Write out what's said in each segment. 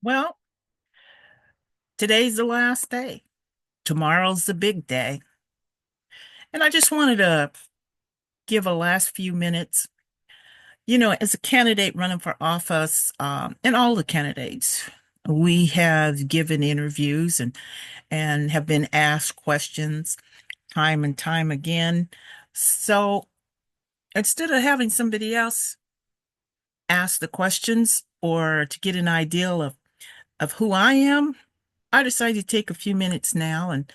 Well, today's the last day. Tomorrow's the big day. And I just wanted to give a last few minutes. As a candidate running for office, and all the candidates, we have given interviews and have been asked questions time and time again. So instead of having somebody else ask the questions or to get an idea of who I am, I decided to take a few minutes now and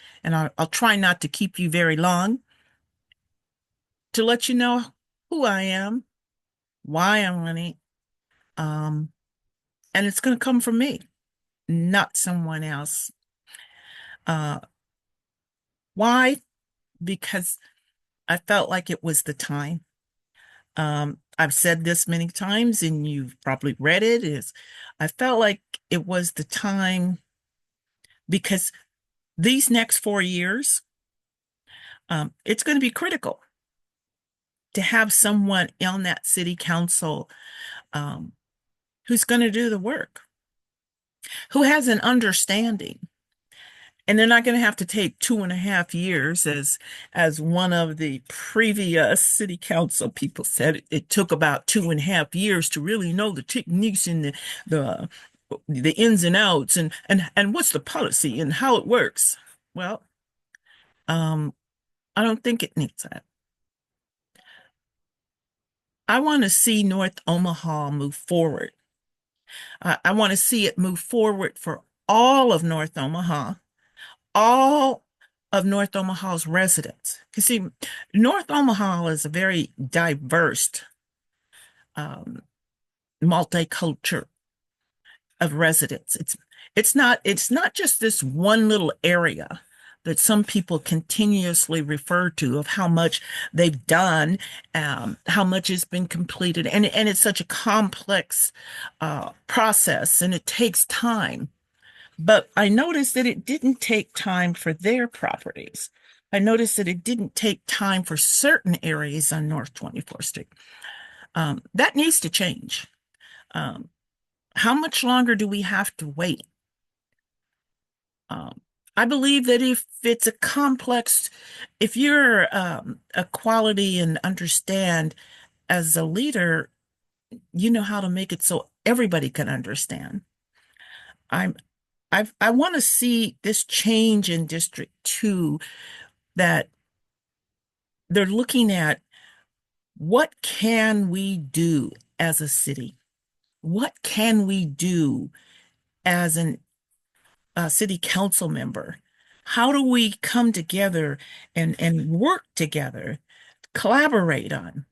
I'll try not to keep you very long to let you know who I am, why I'm running, um, and it's going to come from me, not someone else. Uh, why? Because I felt like it was the time. I've said this many times, and you've probably read it, is I felt like it was the time because these next 4 years, it's going to be critical to have someone on that city council um, who's going to do the work, who has an understanding. And they're not going to have to take 2.5 years, as one of the previous city council people said. It took about 2.5 years to really know the techniques and the the ins and outs and what's the policy and how it works. Well, um, I don't think it needs that. I want to see North Omaha move forward. I want to see it move forward for all of North Omaha, all of North Omaha's residents. You see, North Omaha is a very diverse, um, multicultural of residents. It's not just this one little area that some people continuously refer to of how much they've done, how much has been completed, and it's such a complex process, and it takes time. But I noticed that it didn't take time for their properties. I noticed that it didn't take time for certain areas on North 24th Street. That needs to change. Um, how much longer do we have to wait? Um, I believe that if it's a complex, if you're a quality and understand as a leader, you know how to make it so everybody can understand. I'm I want to see this change in District 2, that they're looking at what can we do as a city? What can we do as a city council member? How do we come together and work together, collaborate on?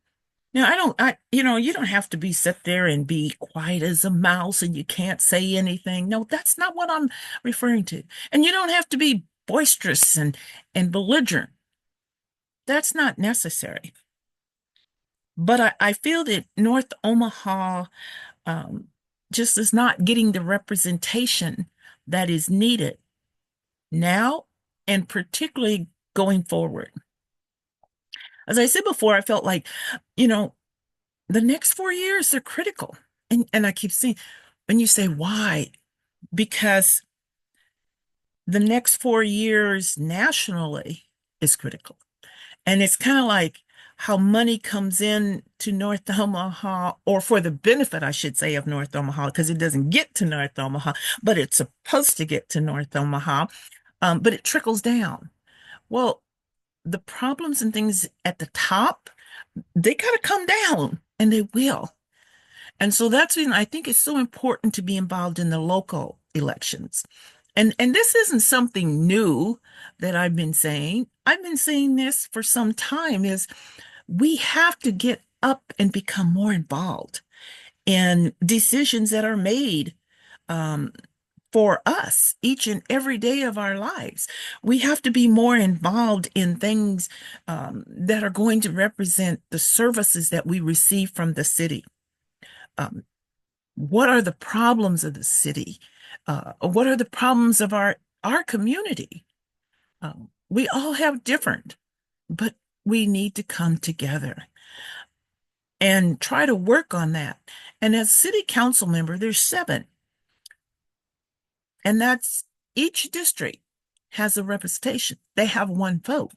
Now, you don't have to be sit there and be quiet as a mouse and you can't say anything. No, that's not what I'm referring to. And you don't have to be boisterous and belligerent. That's not necessary. But I feel that North Omaha um, just is not getting the representation that is needed now and particularly going forward. As I said before, I felt like, you know, the next 4 years, they're critical. And I keep saying, when you say why, because the next 4 years nationally is critical. And it's kind of like how money comes in to North Omaha, or for the benefit, I should say, of North Omaha, because it doesn't get to North Omaha, but it's supposed to get to North Omaha, but it trickles down. Well, the problems and things at the top, they gotta come down, and they will. And so that's when I think it's so important to be involved in the local elections. And this isn't something new that I've been saying. I've been saying this for some time, is we have to get up and become more involved in decisions that are made um, for us each and every day of our lives. We have to be more involved in things that are going to represent the services that we receive from the city. Um, what are the problems of the city? What are the problems of our community? We all have different, but we need to come together and try to work on that. And as city council member, there's seven. And that's each district has a representation. They have one vote,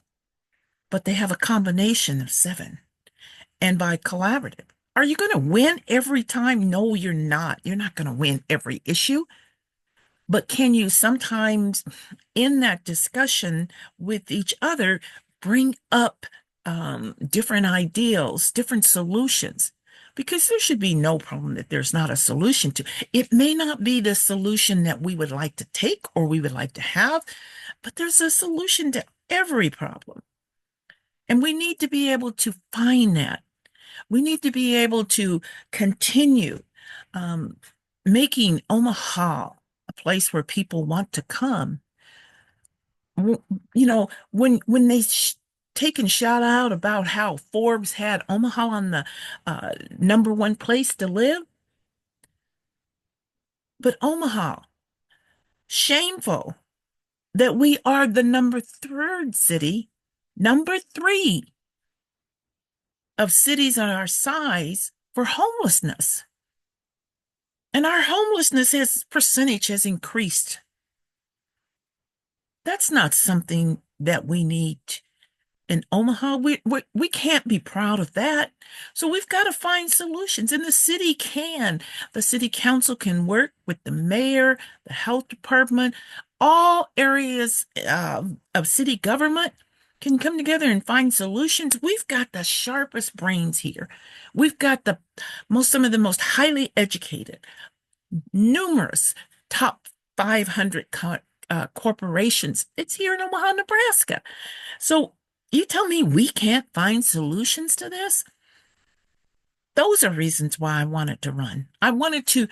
but they have a combination of seven. And by collaborative, are you going to win every time? No, you're not. You're not going to win every issue. But can you sometimes, in that discussion with each other, bring up different ideals, different solutions? Because there should be no problem that there's not a solution to. It may not be the solution that we would like to take or we would like to have, but there's a solution to every problem. And we need to be able to find that. We need to be able to continue um, making Omaha a place where people want to come. You know, when they take and shout out about how Forbes had Omaha on the number one place to live, but Omaha, shameful that we are the number three of cities on our size for homelessness. And our homelessness percentage has increased. That's not something that we need in Omaha. We can't be proud of that. So we've got to find solutions, and the city can. The city council can work with the mayor, the health department, all areas of city government can come together and find solutions. We've got the sharpest brains here. We've got some of the most highly educated, numerous top 500 corporations. It's here in Omaha, Nebraska. So you tell me we can't find solutions to this? Those are reasons why I wanted to run. I wanted to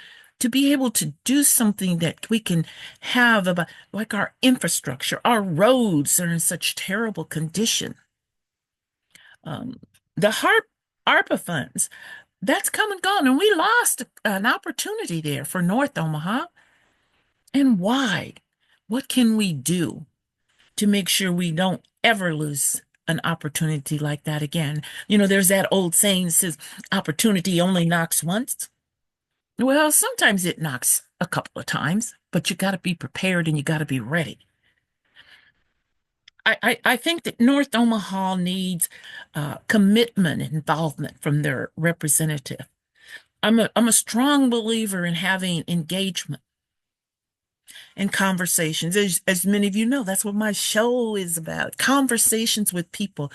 be able to do something that we can have about, like our infrastructure. Our roads are in such terrible condition. Um, the ARPA funds, that's come and gone, and we lost an opportunity there for North Omaha. And why? What can we do to make sure we don't ever lose an opportunity like that again? You know, there's that old saying that says, opportunity only knocks once. Well, sometimes it knocks a couple of times, but you got to be prepared and you got to be ready. I think that North Omaha needs commitment and involvement from their representative. I'm a strong believer in having engagement and conversations. As many of you know, that's what my show is about. Conversations with people,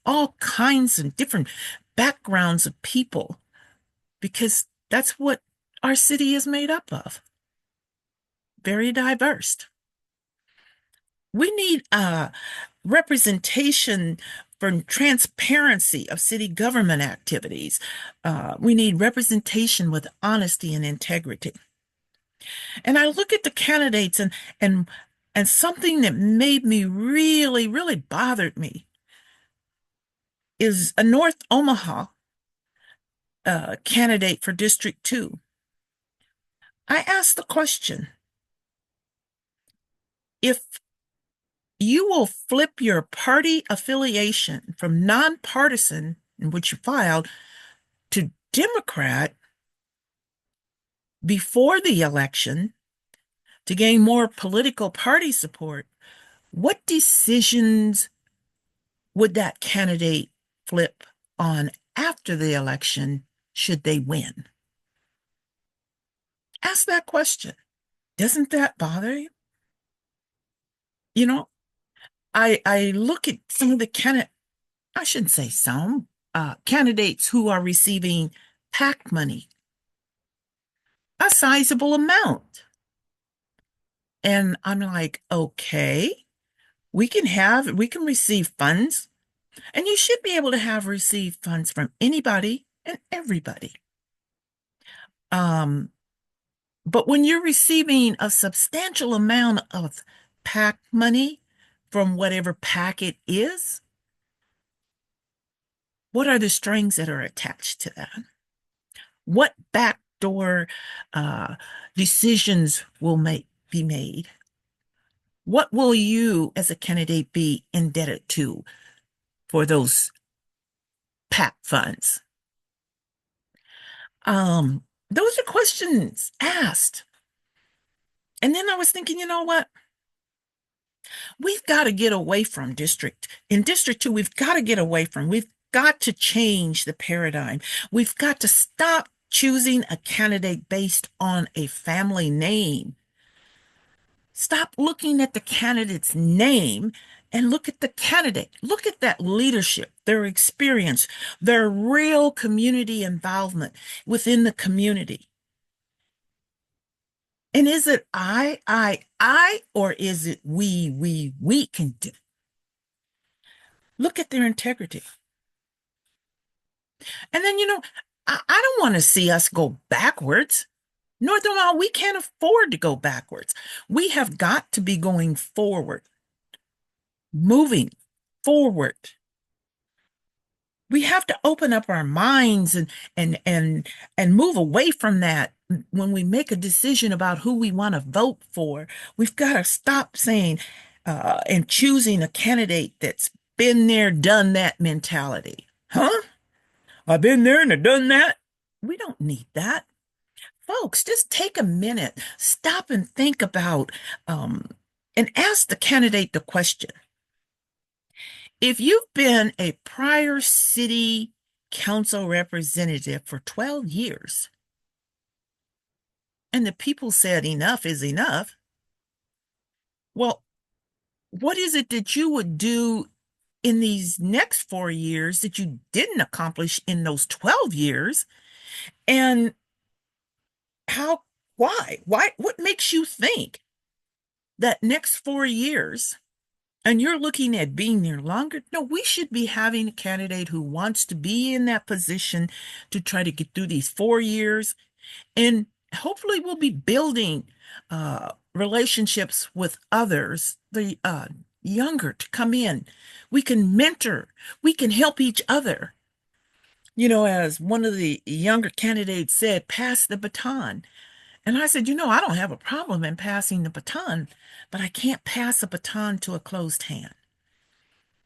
all kinds of different backgrounds of people, because that's what our city is made up of. Very diverse. We need representation for transparency of city government activities. We need representation with honesty and integrity. And I look at the candidates and and something that made me really, really bothered me is a North Omaha candidate for District 2. I asked the question, if you will flip your party affiliation from nonpartisan, in which you filed, to Democrat before the election to gain more political party support, what decisions would that candidate flip on after the election should they win? Ask that question. Doesn't that bother you? You know, I look at some of the I shouldn't say some, candidates who are receiving PAC money, a sizable amount. And I'm like, okay, we can receive funds, and you should be able to have received funds from anybody and everybody. But when you're receiving a substantial amount of PAC money from whatever PAC it is, what are the strings that are attached to that? What backdoor decisions will be made? What will you, as a candidate, be indebted to for those PAC funds? Those are questions asked. And then I was thinking, you know what? We've got to get away from in District 2, we've got to change the paradigm. We've got to stop choosing a candidate based on a family name. Stop looking at the candidate's name and look at the candidate. Look at that leadership, their experience, their real community involvement within the community. And is it or is it we can do? Look at their integrity. And then, I don't want to see us go backwards. North Omaha, we can't afford to go backwards. We have got to be going forward, moving forward. We have to open up our minds and move away from that when we make a decision about who we want to vote for. We've got to stop saying and choosing a candidate that's been there, done that mentality. Huh? I've been there and I've done that. We don't need that. Folks, just take a minute, stop and think about, and ask the candidate the question. If you've been a prior city council representative for 12 years and the people said enough is enough, well, what is it that you would do in these next 4 years that you didn't accomplish in those 12 years? And how, what makes you think that next 4 years, and you're looking at being there longer? No, we should be having a candidate who wants to be in that position to try to get through these 4 years. And hopefully we'll be building relationships with others, the younger to come in. We can mentor, we can help each other. As one of the younger candidates said, pass the baton. And I said, I don't have a problem in passing the baton, but I can't pass a baton to a closed hand.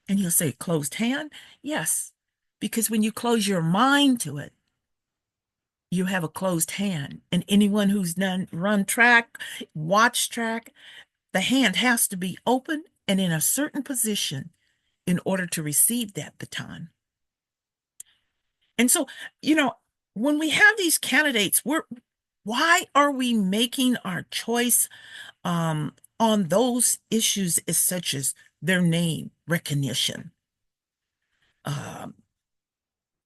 And you'll say, closed hand? Yes, because when you close your mind to it, you have a closed hand. And anyone who's done run track, watch track, the hand has to be open and in a certain position in order to receive that baton. And so, you know, when we have these candidates, why are we making our choice on those issues as such as their name recognition? Um,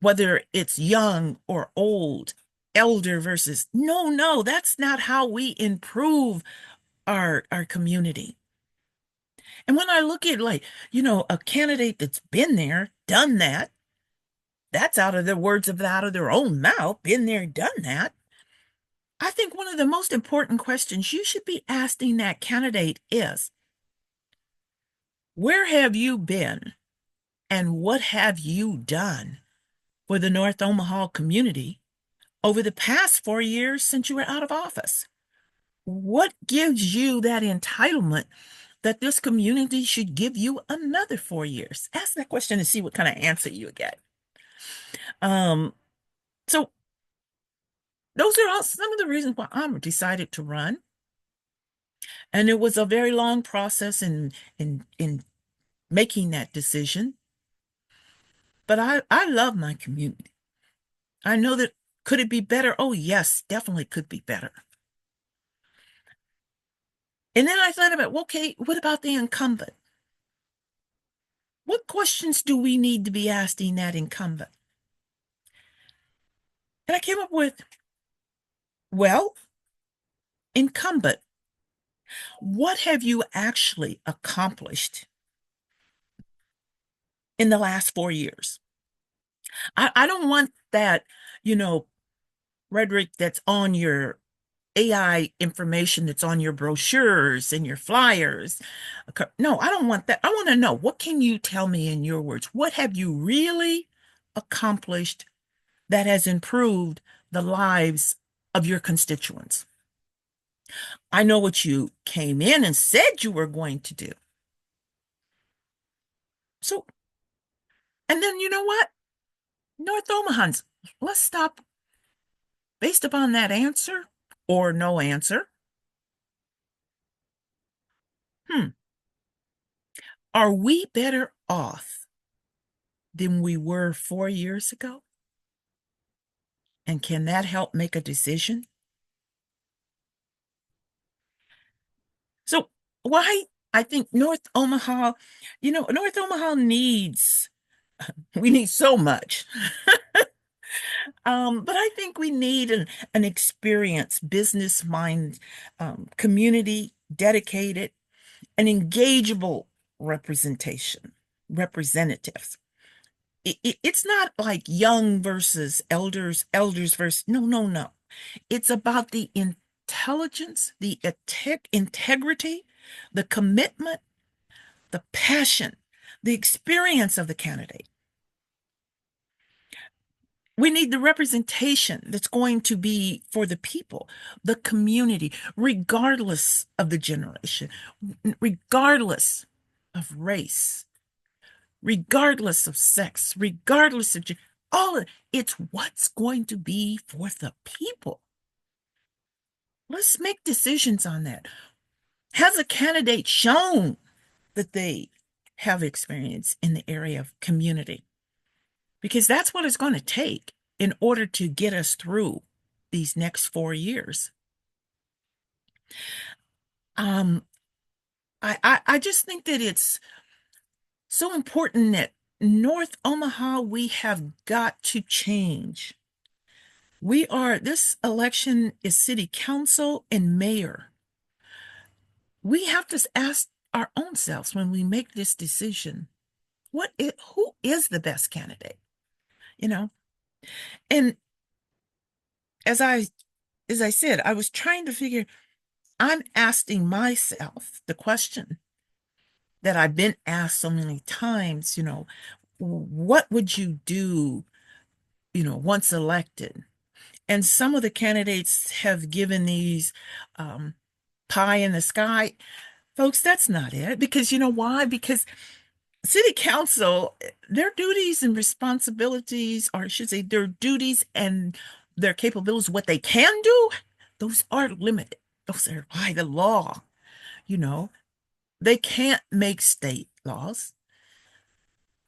Whether it's young or old, elder versus no, that's not how we improve our community. And when I look at a candidate that's been there, done that, that's out of the words of out of their own mouth, been there, done that. I think one of the most important questions you should be asking that candidate is, where have you been and what have you done for the North Omaha community over the past 4 years since you were out of office? What gives you that entitlement that this community should give you another 4 years? Ask that question and see what kind of answer you get. So those are all some of the reasons why I'm decided to run. And it was a very long process in making that decision. But I love my community. I know that could it be better? Oh, yes, definitely could be better. And then I thought about, well, okay, what about the incumbent? What questions do we need to be asking that incumbent? And I came up with, well, incumbent, what have you actually accomplished in the last 4 years? I don't want that, you know, rhetoric that's on your AI information that's on your brochures and your flyers. No, I don't want that. I want to know, what can you tell me in your words? What have you really accomplished that has improved the lives of your constituents? I know what you came in and said you were going to do. So, and then you know what? North Omahans, let's stop based upon that answer or no answer. Hmm. Are we better off than we were 4 years ago? And can that help make a decision? So, why I think North Omaha, North Omaha we need so much. But I think we need an experienced business mind, community dedicated and engageable representation, representatives. It's not like young versus elders, elders versus, no, no, no. It's about the intelligence, the integrity, the commitment, the passion, the experience of the candidate. We need the representation that's going to be for the people, the community, regardless of the generation, regardless of race, regardless of sex, regardless of all of it's what's going to be for the people. Let's make decisions on that. Has a candidate shown that they have experience in the area of community? Because that's what it's going to take in order to get us through these next 4 years. Um, I just think that it's so important that North Omaha, we have got to change. This election is city council and mayor. We have to ask our own selves when we make this decision, who is the best candidate? You know, and as I as I said, I was trying to figure, I'm asking myself the question that I've been asked so many times, what would you do, once elected? And some of the candidates have given these um, pie in the sky. Folks, that's not it. Because you know why? Because city council, their duties and responsibilities, or I should say, their duties and their capabilities, what they can do, those are limited. Those are by the law. You know, they can't make state laws.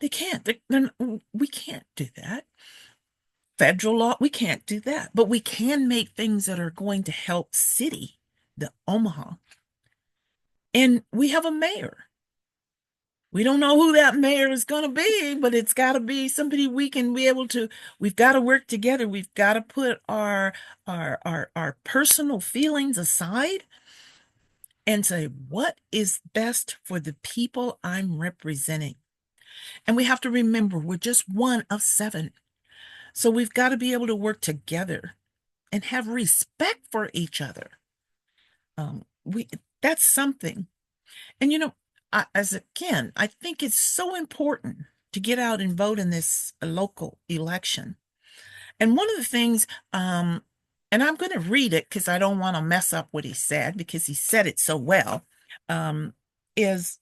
They can't. We can't do that. Federal law, we can't do that. But we can make things that are going to help city, the Omaha. And we have a mayor. We don't know who that mayor is going to be, but it's got to be somebody we can be able to, we've got to work together. We've got to put our personal feelings aside and say, what is best for the people I'm representing? And we have to remember we're just one of seven. So we've got to be able to work together and have respect for each other. We That's something. And I think it's so important to get out and vote in this local election. And one of the things, and I'm going to read it because I don't want to mess up what he said because he said it so well, is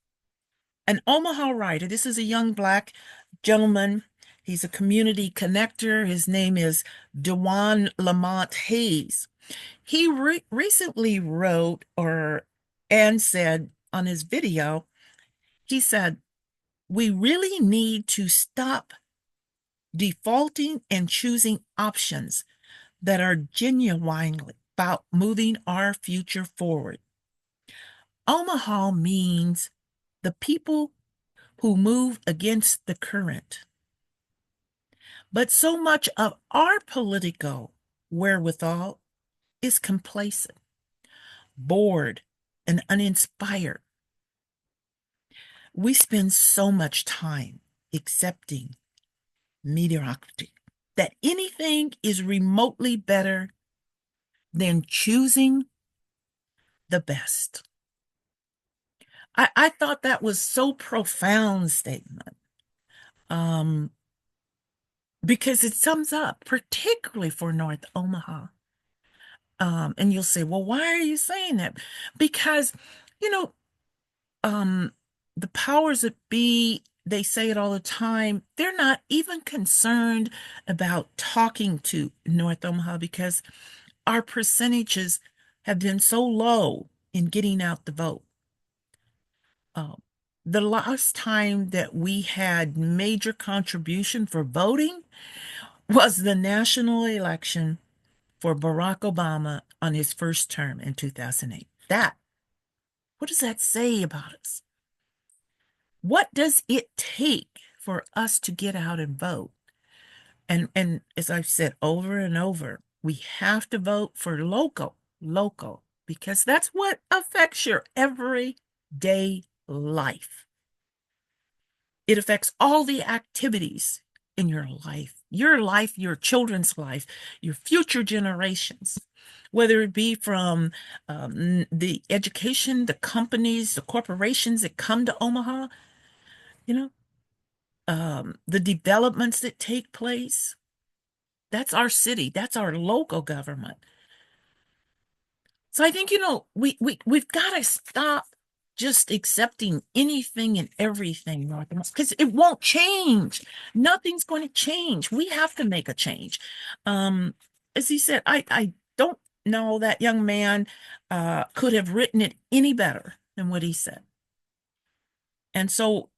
an Omaha writer. This is a young Black gentleman. He's a community connector. His name is Dawaune Lamont Hayes. He recently wrote and said on his video, he said, we really need to stop defaulting and choosing options that are genuinely about moving our future forward. Omaha means the people who move against the current. But so much of our political wherewithal is complacent, bored, and uninspired. We spend so much time accepting mediocrity that anything is remotely better than choosing the best. I thought that was so profound statement. Um, because it sums up, particularly for North Omaha. And you'll say, well, why are you saying that? Because, you know, um, the powers that be, they say it all the time, they're not even concerned about talking to North Omaha because our percentages have been so low in getting out the vote. Uh, the last time that we had major contribution for voting was the national election for Barack Obama on his first term in 2008. What does that say about us? What does it take for us to get out and vote? And as I've said over and over, we have to vote for local, because that's what affects your everyday life. It affects all the activities in your life, your children's life, your future generations, whether it be from the education, the companies, the corporations that come to Omaha, you know, the developments that take place. That's our city. That's our local government. So I think, we've got to stop just accepting anything and everything, North, because it won't change. Nothing's going to change. We have to make a change. Um, as he said, I don't know that young man could have written it any better than what he said. And so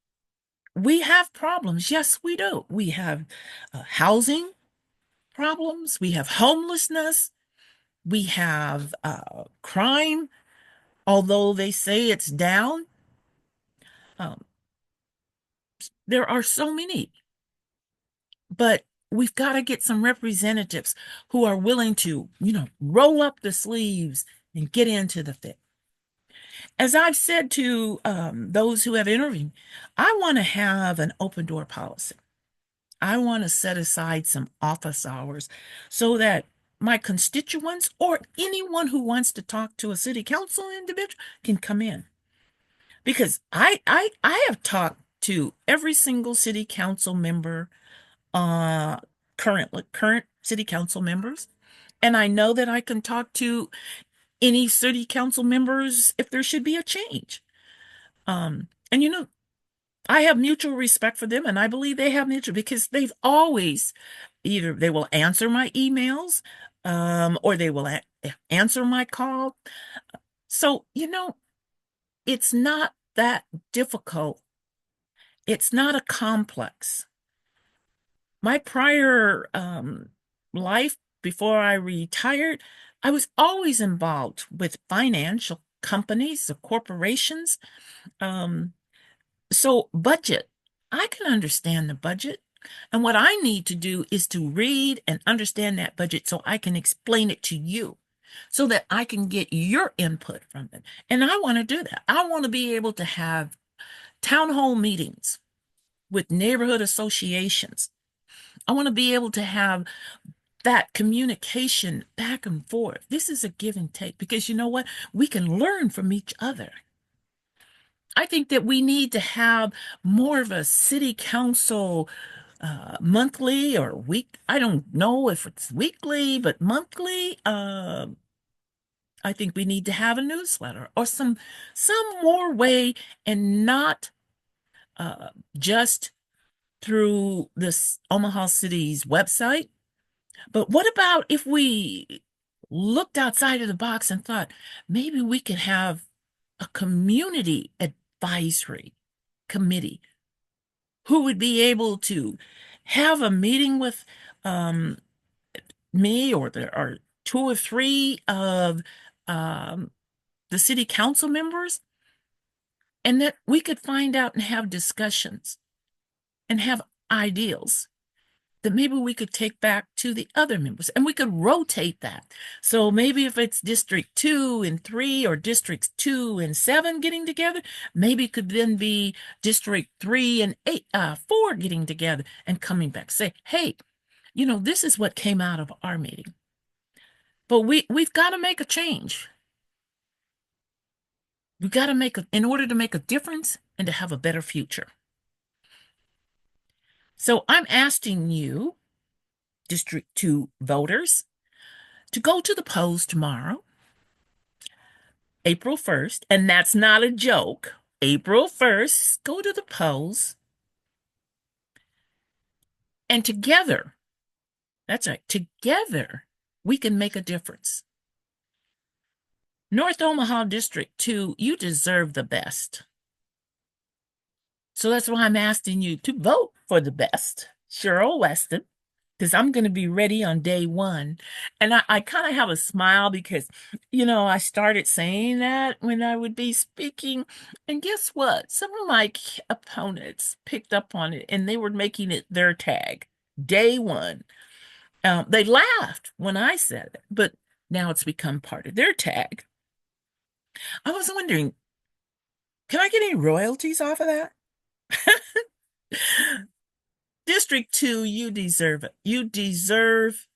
we have problems. Yes, we do. We have housing problems. We have homelessness. We have crime, although they say it's down. Um, there are so many, but we've got to get some representatives who are willing to, roll up the sleeves and get into the fit. As I've said to those who have interviewed, I want to have an open door policy. I want to set aside some office hours so that my constituents or anyone who wants to talk to a city council individual can come in. Because I have talked to every single city council member, uh current city council members, and I know that I can talk to any city council members if there should be a change. And I have mutual respect for them, and I believe they have mutual, because they've always either they will answer my emails, or they will answer my call. So, it's not that difficult. It's not a complex. My prior life before I retired, I was always involved with financial companies or corporations. Um, So, budget, I can understand the budget. And what I need to do is to read and understand that budget so I can explain it to you, so that I can get your input from it. And I want to do that. I want to be able to have town hall meetings with neighborhood associations. I want to be able to have that communication back and forth. This is a give and take, because you know what? We can learn from each other. I think that we need to have more of a city council monthly or week. I don't know if it's weekly, but monthly. I think we need to have a newsletter or some more way, and not just through this Omaha City's website. But what about if we looked outside of the box and thought maybe we could have a community advisory committee who would be able to have a meeting with um, me, or there are two or three of um, the city council members, and that we could find out and have discussions and have ideals that maybe we could take back to the other members, and we could rotate that. So maybe if it's District 2 and 3 or Districts 2 and 7 getting together, maybe it could then be District 3 and 4 getting together and coming back. Say, hey, this is what came out of our meeting. But we've got to make a change. We've got to in order to make a difference and to have a better future. So I'm asking you, District 2 voters, to go to the polls tomorrow, April 1st, and that's not a joke. April 1st, go to the polls, and together, that's right, together, we can make a difference. North Omaha District 2, you deserve the best. So that's why I'm asking you to vote for the best, Cheryl Weston, because I'm going to be ready on day one. And I kind of have a smile because, I started saying that when I would be speaking. And guess what? Some of my opponents picked up on it and they were making it their tag, day one. They laughed when I said it, but now it's become part of their tag. I was wondering, can I get any royalties off of that? District 2, you deserve it. You deserve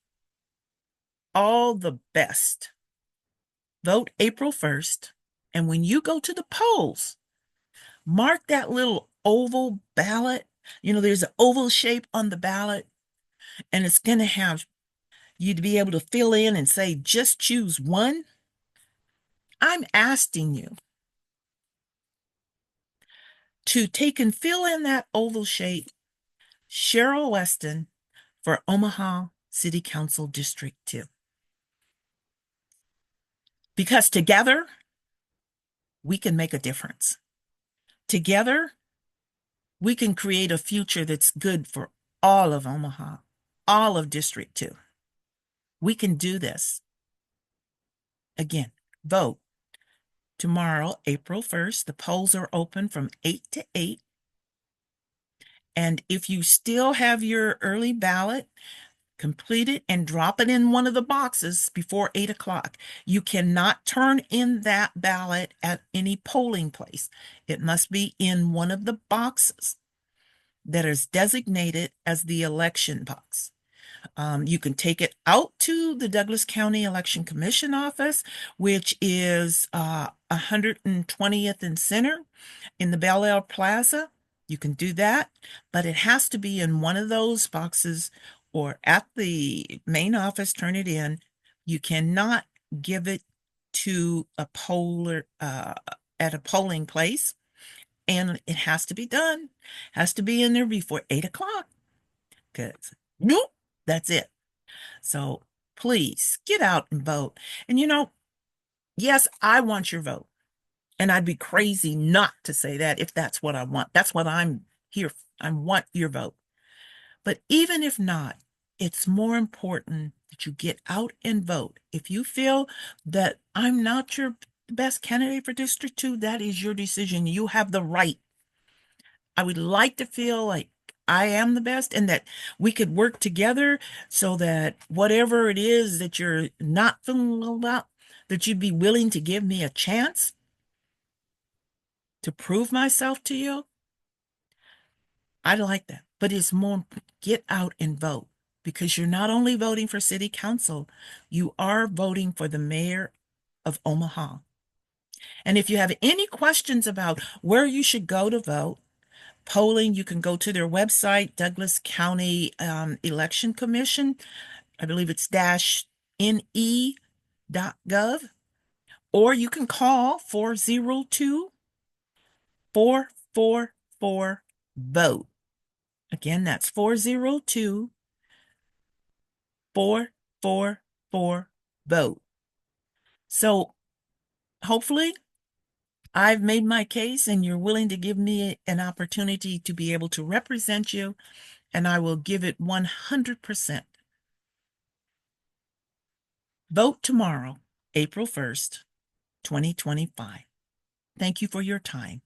all the best. Vote April 1st. And when you go to the polls, mark that little oval ballot. There's an oval shape on the ballot, and it's going to have you to be able to fill in and say, just choose one. I'm asking you to take and fill in that oval shape, Cheryl Weston for Omaha City Council District 2. Because together, we can make a difference. Together, we can create a future that's good for all of Omaha, all of District 2. We can do this. Again, vote tomorrow, April 1st. The polls are open from 8 to 8. And if you still have your early ballot, complete it and drop it in one of the boxes before 8 o'clock. You cannot turn in that ballot at any polling place. It must be in one of the boxes that is designated as the election box. You can take it out to the Douglas County Election Commission office, which is 120th and Center in the Bel Air Plaza. You can do that, but it has to be in one of those boxes or at the main office, turn it in. You cannot give it to a poller at a polling place, and it has to be done, has to be in there before 8 o'clock. Because nope, that's it. So please get out and vote. And yes, I want your vote. And I'd be crazy not to say that if that's what I want. That's what I'm here. I want your vote. But even if not, it's more important that you get out and vote. If you feel that I'm not your best candidate for District 2, that is your decision. You have the right. I would like to feel like I am the best and that we could work together so that whatever it is that you're not feeling about, that you'd be willing to give me a chance to prove myself to you. I like that. But it's more, get out and vote because you're not only voting for city council, you are voting for the mayor of Omaha. And if you have any questions about where you should go to vote, polling, you can go to their website, Douglas County Election Commission. I believe it's -ne.gov, or you can call 402-444-VOTE. Again, that's 402-444-VOTE. So hopefully I've made my case and you're willing to give me an opportunity to be able to represent you, and I will give it 100%. Vote tomorrow, April 1st, 2025. Thank you for your time.